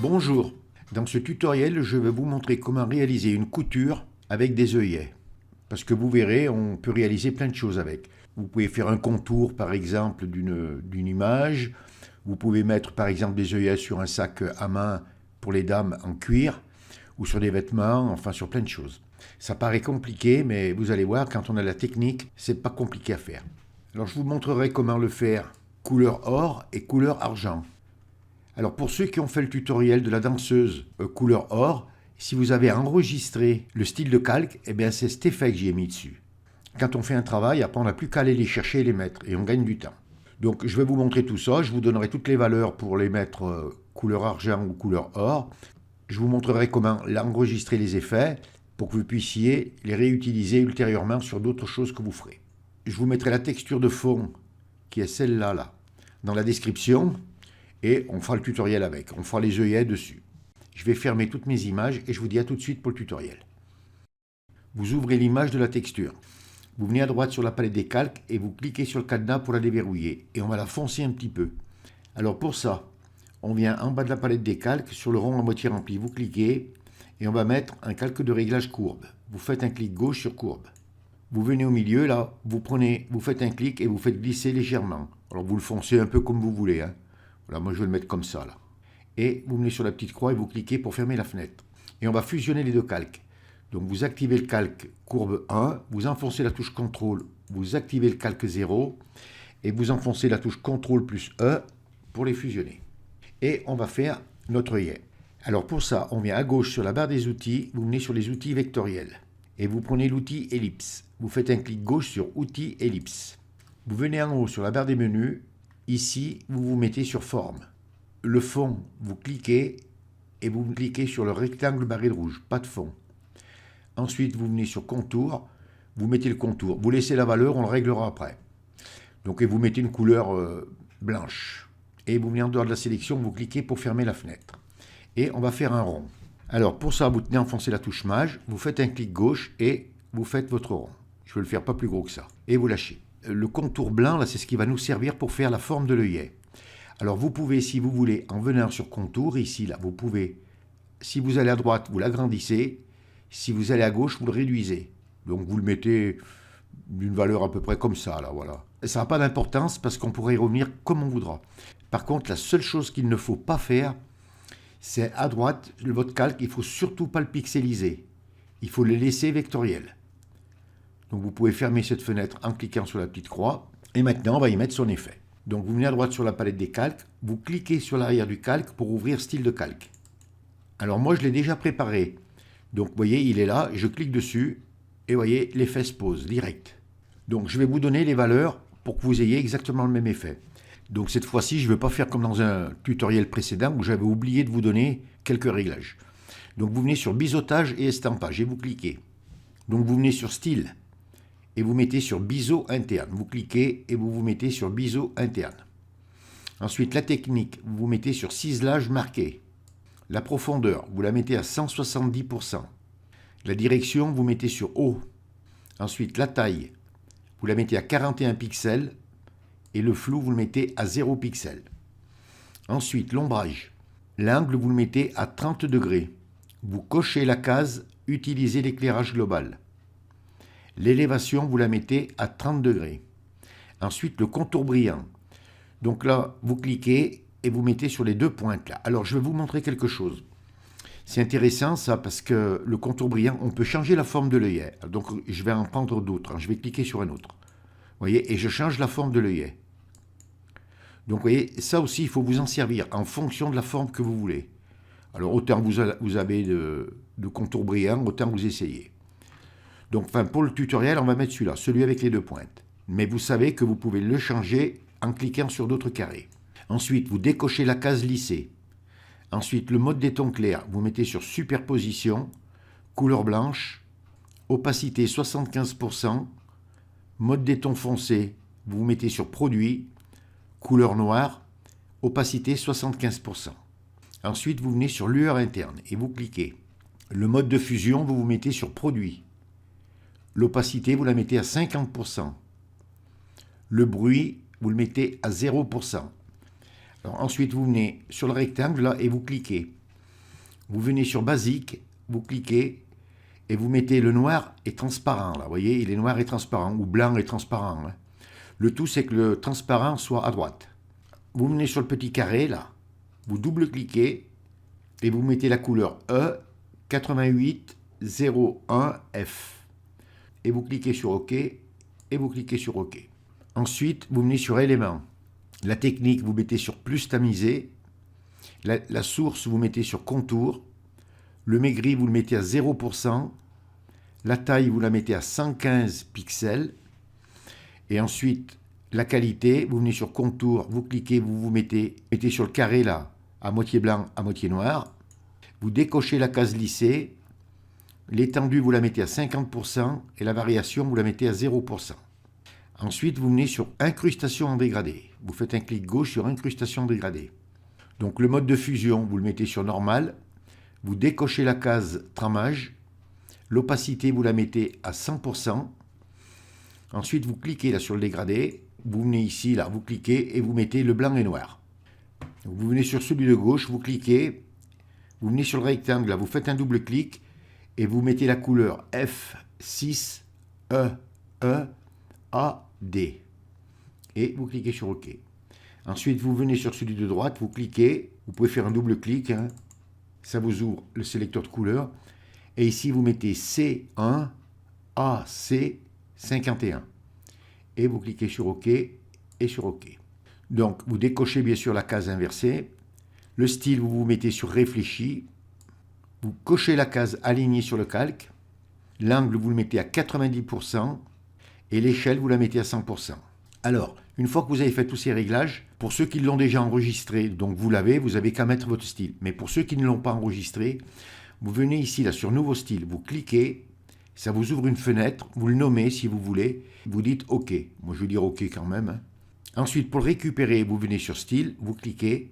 Bonjour, dans ce tutoriel je vais vous montrer comment réaliser une couture avec des œillets. Parce que vous verrez, on peut réaliser plein de choses avec. Vous pouvez faire un contour par exemple d'une image, vous pouvez mettre par exemple des œillets sur un sac à main pour les dames en cuir, ou sur des vêtements, enfin sur plein de choses. Ça paraît compliqué, mais vous allez voir, quand on a la technique, c'est pas compliqué à faire. Alors je vous montrerai comment le faire couleur or et couleur argent. Alors pour ceux qui ont fait le tutoriel de la danseuse couleur or, si vous avez enregistré le style de calque, eh bien c'est cet effet que j'y ai mis dessus. Quand on fait un travail, après on n'a plus qu'à aller les chercher et les mettre, et on gagne du temps. Donc je vais vous montrer tout ça, je vous donnerai toutes les valeurs pour les mettre couleur argent ou couleur or. Je vous montrerai comment enregistrer les effets pour que vous puissiez les réutiliser ultérieurement sur d'autres choses que vous ferez. Je vous mettrai la texture de fond, qui est celle-là, là, dans la description. Et on fera le tutoriel avec, on fera les œillets dessus. Je vais fermer toutes mes images et je vous dis à tout de suite pour le tutoriel. Vous ouvrez l'image de la texture. Vous venez à droite sur la palette des calques et vous cliquez sur le cadenas pour la déverrouiller. Et on va la foncer un petit peu. Alors pour ça, on vient en bas de la palette des calques, sur le rond à moitié rempli, vous cliquez et on va mettre un calque de réglage courbe. Vous faites un clic gauche sur courbe. Vous venez au milieu, là, vous faites un clic et vous faites glisser légèrement. Alors vous le foncez un peu comme vous voulez, hein. Voilà, moi je vais le mettre comme ça là. Et vous venez sur la petite croix et vous cliquez pour fermer la fenêtre. Et on va fusionner les deux calques. Donc vous activez le calque courbe 1, vous enfoncez la touche CTRL, vous activez le calque 0 et vous enfoncez la touche CTRL plus E pour les fusionner. Et on va faire notre œillet. Alors pour ça, on vient à gauche sur la barre des outils, vous venez sur les outils vectoriels. Et vous prenez l'outil ellipse. Vous faites un clic gauche sur outils ellipse. Vous venez en haut sur la barre des menus. Ici, vous vous mettez sur forme. Le fond, vous cliquez et vous cliquez sur le rectangle barré de rouge, pas de fond. Ensuite, vous venez sur contour, vous mettez le contour. Vous laissez la valeur, on le réglera après. Donc, et vous mettez une couleur blanche. Et vous venez en dehors de la sélection, vous cliquez pour fermer la fenêtre. Et on va faire un rond. Alors, pour ça, vous tenez à enfoncer la touche maj, vous faites un clic gauche et vous faites votre rond. Je vais le faire pas plus gros que ça. Et vous lâchez. Le contour blanc, là, c'est ce qui va nous servir pour faire la forme de l'œillet. Alors, vous pouvez, si vous voulez, en venant sur contour, ici, là, vous pouvez, si vous allez à droite, vous l'agrandissez. Si vous allez à gauche, vous le réduisez. Donc, vous le mettez d'une valeur à peu près comme ça, là, voilà. Ça n'a pas d'importance parce qu'on pourrait y revenir comme on voudra. Par contre, la seule chose qu'il ne faut pas faire, c'est à droite, votre calque, il ne faut surtout pas le pixeliser. Il faut le laisser vectoriel. Donc vous pouvez fermer cette fenêtre en cliquant sur la petite croix. Et maintenant, on va y mettre son effet. Donc vous venez à droite sur la palette des calques. Vous cliquez sur l'arrière du calque pour ouvrir style de calque. Alors moi, je l'ai déjà préparé. Donc vous voyez, il est là. Je clique dessus. Et vous voyez, l'effet se pose direct. Donc je vais vous donner les valeurs pour que vous ayez exactement le même effet. Donc cette fois-ci, je ne vais pas faire comme dans un tutoriel précédent où j'avais oublié de vous donner quelques réglages. Donc vous venez sur biseautage et estampage et vous cliquez. Donc vous venez sur style. Et vous mettez sur biseau interne. Vous cliquez et vous vous mettez sur biseau interne. Ensuite, la technique, vous vous mettez sur ciselage marqué. La profondeur, vous la mettez à 170%. La direction, vous mettez sur haut. Ensuite, la taille, vous la mettez à 41 pixels. Et le flou, vous le mettez à 0 pixels. Ensuite, l'ombrage. L'angle, vous le mettez à 30 degrés. Vous cochez la case « Utiliser l'éclairage global ». L'élévation, vous la mettez à 30 degrés. Ensuite, le contour brillant. Donc là, vous cliquez et vous mettez sur les deux pointes là. Alors, je vais vous montrer quelque chose. C'est intéressant ça parce que le contour brillant, on peut changer la forme de l'œillet. Donc, je vais en prendre d'autres. Je vais cliquer sur un autre. Vous voyez, et je change la forme de l'œillet. Donc, vous voyez, ça aussi, il faut vous en servir en fonction de la forme que vous voulez. Alors, autant vous avez de contour brillant, autant vous essayez. Donc, enfin, pour le tutoriel, on va mettre celui-là, celui avec les deux pointes. Mais vous savez que vous pouvez le changer en cliquant sur d'autres carrés. Ensuite, vous décochez la case lissée. Ensuite, le mode des tons clairs, vous mettez sur superposition, couleur blanche, opacité 75%, mode des tons foncés, vous vous mettez sur produit, couleur noire, opacité 75%. Ensuite, vous venez sur lueur interne et vous cliquez. Le mode de fusion, vous vous mettez sur produit. L'opacité, vous la mettez à 50%. Le bruit, vous le mettez à 0%. Alors ensuite, vous venez sur le rectangle là et vous cliquez. Vous venez sur basique, vous cliquez et vous mettez le noir et transparent. Là, vous voyez, il est noir et transparent ou blanc et transparent. Hein. Le tout, c'est que le transparent soit à droite. Vous venez sur le petit carré, là, vous double-cliquez et vous mettez la couleur E8801F. Et vous cliquez sur OK et vous cliquez sur OK. Ensuite, vous venez sur éléments. La technique, vous mettez sur plus tamisé. La source, vous mettez sur contour. Le maigri, vous le mettez à 0%. La taille, vous la mettez à 115 pixels. Et ensuite, la qualité, vous venez sur contour, vous cliquez, vous mettez sur le carré là, à moitié blanc, à moitié noir. Vous décochez la case lissée. L'étendue, vous la mettez à 50% et la variation, vous la mettez à 0%. Ensuite, vous venez sur incrustation en dégradé. Vous faites un clic gauche sur incrustation en dégradé. Donc le mode de fusion, vous le mettez sur normal. Vous décochez la case tramage. L'opacité, vous la mettez à 100%. Ensuite, vous cliquez là sur le dégradé. Vous venez ici, là, vous cliquez et vous mettez le blanc et noir. Donc, vous venez sur celui de gauche, vous cliquez. Vous venez sur le rectangle, là, vous faites un double clic et vous mettez la couleur F6EEAD. Et vous cliquez sur OK. Ensuite, vous venez sur celui de droite, vous cliquez. Vous pouvez faire un double clic. Hein. Ça vous ouvre le sélecteur de couleurs. Et ici, vous mettez C1AC51. Et vous cliquez sur OK et sur OK. Donc, vous décochez bien sûr la case inversée. Le style, vous vous mettez sur réfléchi. Vous cochez la case alignée sur le calque. L'angle, vous le mettez à 90%. Et l'échelle, vous la mettez à 100%. Alors, une fois que vous avez fait tous ces réglages, pour ceux qui l'ont déjà enregistré, donc vous avez qu'à mettre votre style. Mais pour ceux qui ne l'ont pas enregistré, vous venez ici là sur Nouveau style, vous cliquez, ça vous ouvre une fenêtre, vous le nommez si vous voulez, vous dites OK. Moi je vais dire OK quand même. Hein. Ensuite, pour le récupérer, vous venez sur Style, vous cliquez,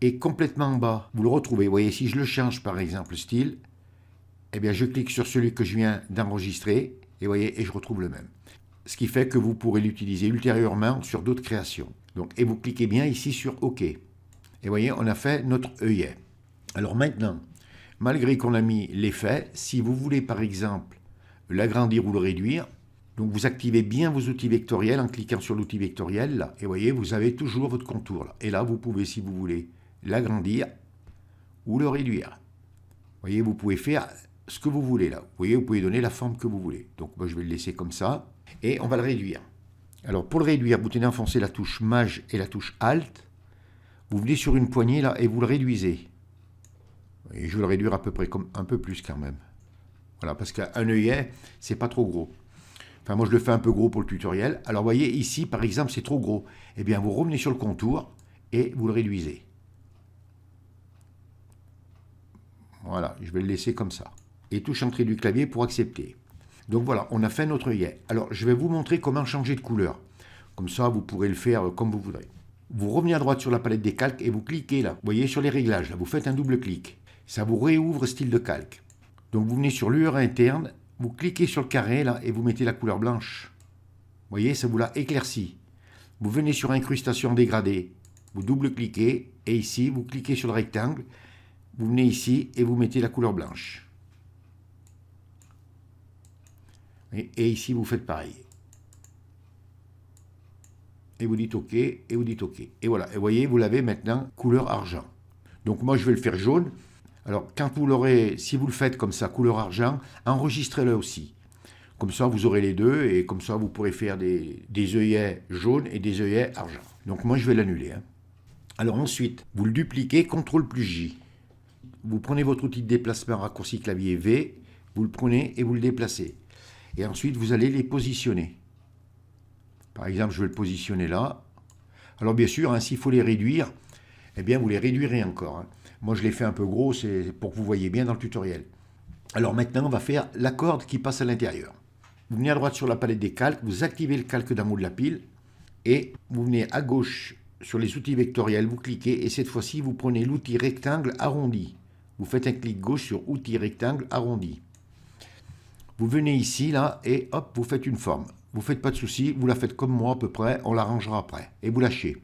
et complètement en bas, vous le retrouvez. Vous voyez, si je le change par exemple style, eh bien je clique sur celui que je viens d'enregistrer, et voyez, et je retrouve le même. Ce qui fait que vous pourrez l'utiliser ultérieurement sur d'autres créations. Donc, et vous cliquez bien ici sur OK. Et vous voyez, on a fait notre œillet. Alors maintenant, malgré qu'on a mis l'effet, si vous voulez par exemple l'agrandir ou le réduire, donc vous activez bien vos outils vectoriels en cliquant sur l'outil vectoriel, là, et vous voyez, vous avez toujours votre contour. Là. Et là, vous pouvez, si vous voulez, l'agrandir ou le réduire. Vous voyez, vous pouvez faire ce que vous voulez là. Vous voyez, vous pouvez donner la forme que vous voulez. Donc moi, je vais le laisser comme ça. Et on va le réduire. Alors pour le réduire, vous tenez enfoncé la touche Maj et la touche Alt. Vous venez sur une poignée là et vous le réduisez. Et je vais le réduire à peu près comme un peu plus quand même. Voilà, parce qu'un œillet, c'est pas trop gros. Enfin moi je le fais un peu gros pour le tutoriel. Alors vous voyez ici par exemple c'est trop gros. Eh bien vous revenez sur le contour et vous le réduisez. Voilà, je vais le laisser comme ça. Et touche entrée du clavier pour accepter. Donc voilà, on a fait notre œillet. Alors, je vais vous montrer comment changer de couleur. Comme ça, vous pourrez le faire comme vous voudrez. Vous revenez à droite sur la palette des calques et vous cliquez là. Vous voyez sur les réglages, là, vous faites un double clic. Ça vous réouvre style de calque. Donc vous venez sur l'UR interne, vous cliquez sur le carré là et vous mettez la couleur blanche. Vous voyez, ça vous l'a éclairci. Vous venez sur incrustation dégradée, vous double-cliquez et ici, vous cliquez sur le rectangle. Vous venez ici et vous mettez la couleur blanche. Et ici, vous faites pareil. Et vous dites OK, et vous dites OK. Et voilà, et vous voyez, vous l'avez maintenant couleur argent. Donc moi, je vais le faire jaune. Alors, quand vous l'aurez, si vous le faites comme ça, couleur argent, enregistrez-le aussi. Comme ça, vous aurez les deux, et comme ça, vous pourrez faire des œillets jaunes et des œillets argent. Donc moi, je vais l'annuler. Hein. Alors ensuite, vous le dupliquez, CTRL plus J. Vous prenez votre outil de déplacement raccourci clavier V, vous le prenez et vous le déplacez. Et ensuite, vous allez les positionner. Par exemple, je vais le positionner là. Alors bien sûr, hein, s'il faut les réduire, eh bien vous les réduirez encore. Hein. Moi, je les fais un peu gros, c'est pour que vous voyez bien dans le tutoriel. Alors maintenant, on va faire la corde qui passe à l'intérieur. Vous venez à droite sur la palette des calques, vous activez le calque d'en haut de la pile, et vous venez à gauche sur les outils vectoriels, vous cliquez, et cette fois-ci, vous prenez l'outil rectangle arrondi. Vous faites un clic gauche sur outil rectangle arrondi. Vous venez ici, là, et hop, vous faites une forme. Vous ne faites pas de souci, vous la faites comme moi à peu près, on l'arrangera après. Et vous lâchez.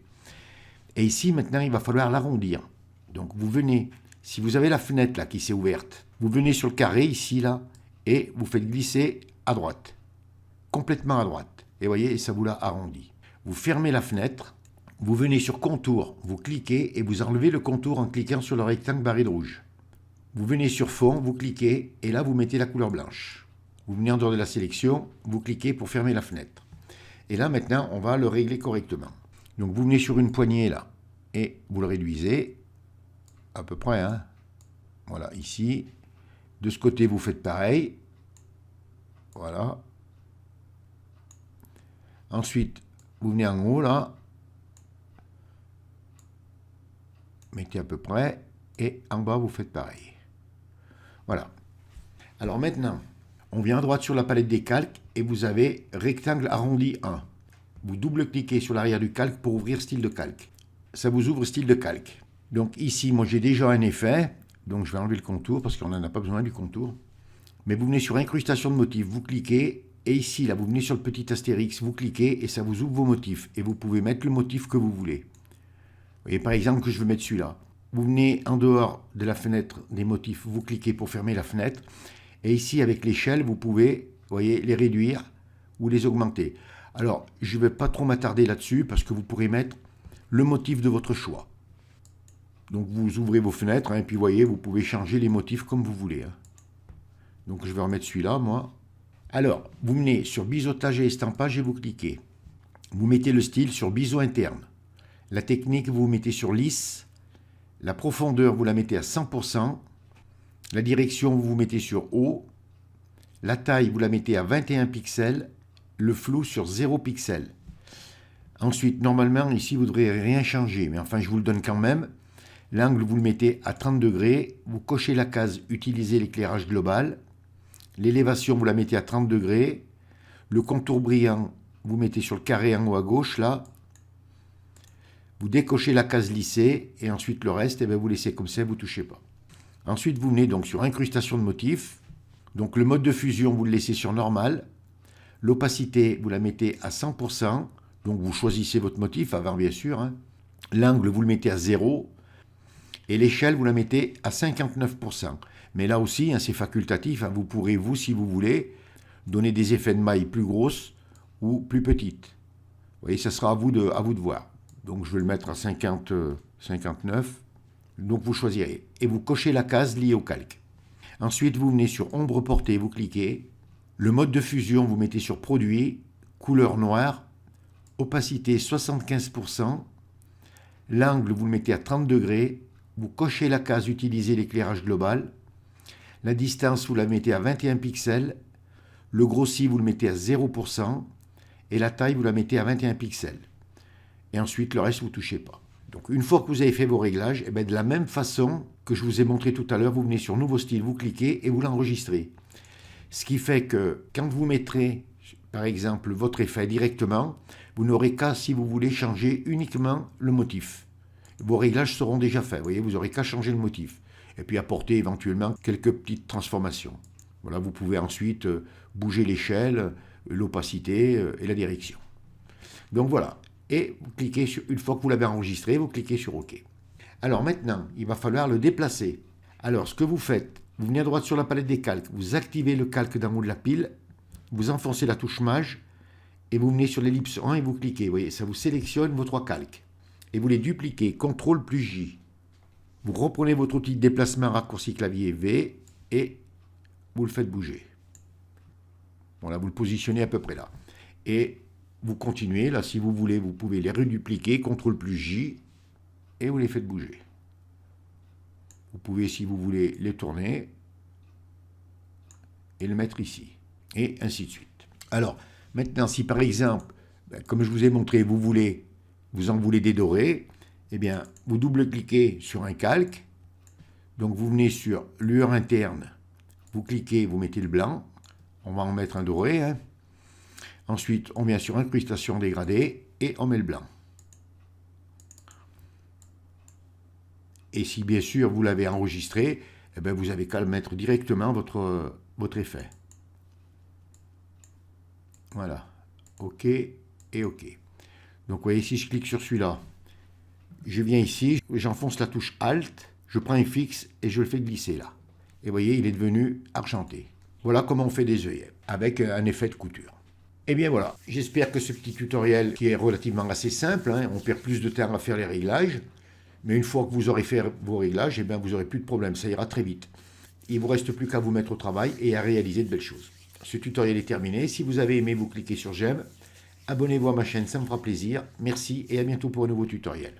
Et ici, maintenant, il va falloir l'arrondir. Donc, vous venez Si vous avez la fenêtre là qui s'est ouverte, vous venez sur le carré ici là et vous faites glisser à droite, complètement à droite. Et voyez, ça vous l'a arrondi. Vous fermez la fenêtre, vous venez sur contour, vous cliquez et vous enlevez le contour en cliquant sur le rectangle barré de rouge. Vous venez sur fond, vous cliquez et là vous mettez la couleur blanche. Vous venez en dehors de la sélection, vous cliquez pour fermer la fenêtre. Et là maintenant on va le régler correctement. Donc vous venez sur une poignée là et vous le réduisez à peu près. Hein. Voilà, ici. De ce côté vous faites pareil. Voilà. Ensuite vous venez en haut là. Mettez à peu près. Et en bas vous faites pareil. Voilà. Alors maintenant, on vient à droite sur la palette des calques et vous avez rectangle arrondi 1. Vous double-cliquez sur l'arrière du calque pour ouvrir style de calque. Ça vous ouvre style de calque. Donc ici, moi j'ai déjà un effet. Donc je vais enlever le contour parce qu'on n'en a pas besoin du contour. Mais vous venez sur incrustation de motifs, vous cliquez. Et ici, là, vous venez sur le petit astérix, vous cliquez et ça vous ouvre vos motifs. Et vous pouvez mettre le motif que vous voulez. Vous voyez par exemple que je veux mettre celui-là. Vous venez en dehors de la fenêtre des motifs, vous cliquez pour fermer la fenêtre. Et ici, avec l'échelle, vous pouvez, voyez, les réduire ou les augmenter. Alors, je ne vais pas trop m'attarder là-dessus parce que vous pourrez mettre le motif de votre choix. Donc, vous ouvrez vos fenêtres et puis, voyez, vous pouvez changer les motifs comme vous voulez. Hein. Donc, je vais remettre celui-là, moi. Alors, vous venez sur biseautage et estampage et vous cliquez. Vous mettez le style sur biseau interne. La technique, vous mettez sur lisse. La profondeur, vous la mettez à 100%. La direction, vous mettez sur haut. La taille, vous la mettez à 21 pixels. Le flou sur 0 pixels. Ensuite, normalement, ici, vous ne devrez rien changer. Mais enfin, je vous le donne quand même. L'angle, vous le mettez à 30 degrés. Vous cochez la case « Utiliser l'éclairage global ». L'élévation, vous la mettez à 30 degrés. Le contour brillant, vous mettez sur le carré en haut à gauche, là. Vous décochez la case lissée. Et ensuite, le reste, vous laissez comme ça, vous ne touchez pas. Ensuite, vous venez donc sur incrustation de motifs. Donc, le mode de fusion, vous le laissez sur normal. L'opacité, vous la mettez à 100%. Donc, vous choisissez votre motif, avant bien sûr. Hein. L'angle, vous le mettez à 0. Et l'échelle, vous la mettez à 59%. Mais là aussi, hein, c'est facultatif. Hein. Vous pourrez, vous, si vous voulez, donner des effets de maille plus grosses ou plus petites. Vous voyez, ça sera à vous de voir. Donc, je vais le mettre à 50, 59. Donc, vous choisirez. Et vous cochez la case liée au calque. Ensuite, vous venez sur ombre portée, vous cliquez. Le mode de fusion, vous mettez sur produit, couleur noire, opacité 75%. L'angle, vous le mettez à 30 degrés. Vous cochez la case utiliser l'éclairage global. La distance, vous la mettez à 21 pixels. Le grossi, vous le mettez à 0%. Et la taille, vous la mettez à 21 pixels. Et ensuite, le reste, vous ne touchez pas. Donc, une fois que vous avez fait vos réglages, de la même façon que je vous ai montré tout à l'heure, vous venez sur Nouveau style, vous cliquez et vous l'enregistrez. Ce qui fait que quand vous mettrez, par exemple, votre effet directement, vous n'aurez qu'à, si vous voulez, changer uniquement le motif. Vos réglages seront déjà faits, vous voyez, vous n'aurez qu'à changer le motif. Et puis apporter éventuellement quelques petites transformations. Voilà, vous pouvez ensuite bouger l'échelle, l'opacité et la direction. Donc voilà. Et vous cliquez sur, une fois que vous l'avez enregistré, vous cliquez sur OK. Alors maintenant, il va falloir le déplacer. Alors, ce que vous faites, vous venez à droite sur la palette des calques, vous activez le calque d'en haut de la pile, vous enfoncez la touche Maj, et vous venez sur l'ellipse 1 et vous cliquez. Vous voyez, ça vous sélectionne vos 3 calques. Et vous les dupliquez, CTRL plus J. Vous reprenez votre outil de déplacement raccourci clavier V, et vous le faites bouger. Voilà, vous le positionnez à peu près là. Et vous continuez, là, si vous voulez, vous pouvez les redupliquer, CTRL plus J, et vous les faites bouger. Vous pouvez, si vous voulez, les tourner, et le mettre ici, et ainsi de suite. Alors, maintenant, si par exemple, comme je vous ai montré, vous en voulez dédorer, eh bien, vous double-cliquez sur un calque, donc vous venez sur lueur interne, vous cliquez, vous mettez le blanc, on va en mettre un doré, hein. Ensuite, on vient sur incrustation dégradée et on met le blanc. Et si bien sûr vous l'avez enregistré, eh bien, vous avez qu'à le mettre directement votre effet. Voilà. OK et OK. Donc vous voyez, si je clique sur celui-là, je viens ici, j'enfonce la touche Alt Je prends un fixe et je le fais glisser là. Et vous voyez, il est devenu argenté. Voilà comment on fait des œillets, avec un effet de couture. Et bien voilà, j'espère que ce petit tutoriel qui est relativement assez simple, hein, on perd plus de temps à faire les réglages, mais une fois que vous aurez fait vos réglages, eh bien vous n'aurez plus de problème, ça ira très vite. Il ne vous reste plus qu'à vous mettre au travail et à réaliser de belles choses. Ce tutoriel est terminé. Si vous avez aimé, vous cliquez sur j'aime. Abonnez-vous à ma chaîne, ça me fera plaisir. Merci et à bientôt pour un nouveau tutoriel.